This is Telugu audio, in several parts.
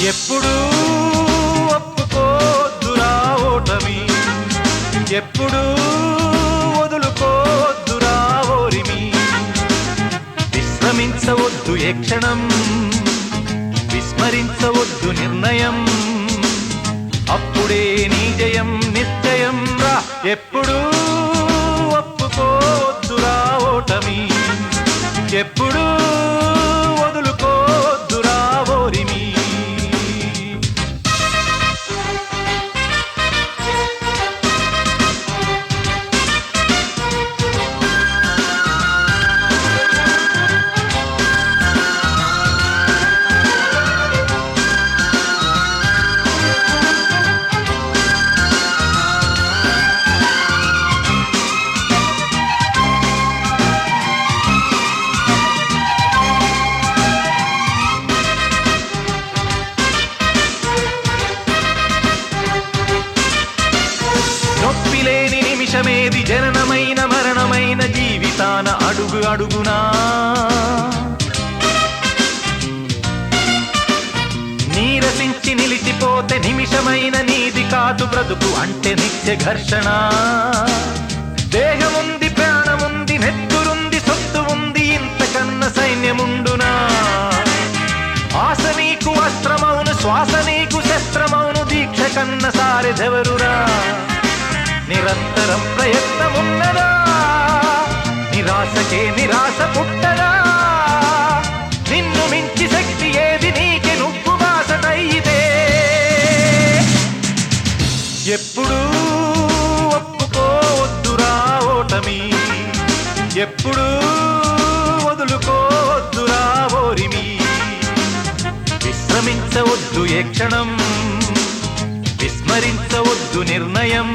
ఎప్పుడు ఒప్పుకోద్దురా ఓటమి, ఎప్పుడు వదులుకోద్దురా ఓరిమి. విశ్రమించవద్దు ఏ క్షణం, విస్మరించవద్దు నిర్ణయం, అప్పుడే నీ జయం నిశ్చయం రా. ఎప్పుడు ఒప్పుకోద్దురా ఓటమి, ఎప్పుడు వదులుకోద్దురా ఓరిమి. నొప్పిలేని నిమిషమేది, జననమైన మరణమైన జీవితాన అడుగు అడుగునా. నీరసించి నిలిచిపోతే నిమిషమైన నీది కాదు బ్రతుకు అంటే నిత్య ఘర్షణ. దేహముంది, ప్రాణముంది, నెత్తురుంది, సొత్తు ఉంది, ఇంతకన్న సైన్యముండునా. ఆశ నీకు అస్త్రమౌను, శ్వాస నీకు శస్త్రమౌను, దీక్ష కన్న సారెదెవరురా. నిరంతరం ప్రయత్నమున్నదా, నిరాశకే నిరాశ పుట్టదా. నిన్ను మించి శక్తి ఏది, నీకి నువ్వు బాసటైతే. ఎప్పుడు ఒప్పుకోవద్దురా ఓటమి, ఎప్పుడు వదులుకోవద్దురా ఓరిమి. విశ్రమించవద్దు ఏ క్షణం, విస్మరించవద్దు నిర్ణయం,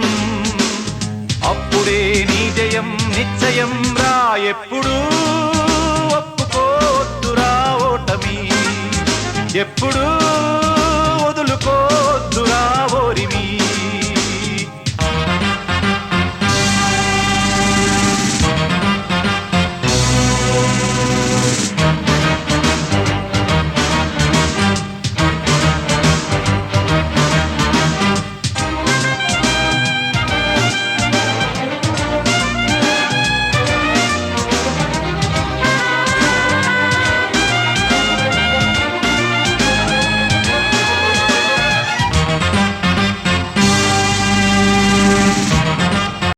అప్పుడే నీ జయం నిశ్చయం రా. ఎప్పుడు ఒప్పుకోద్దురా ఓటమి, ఎప్పుడు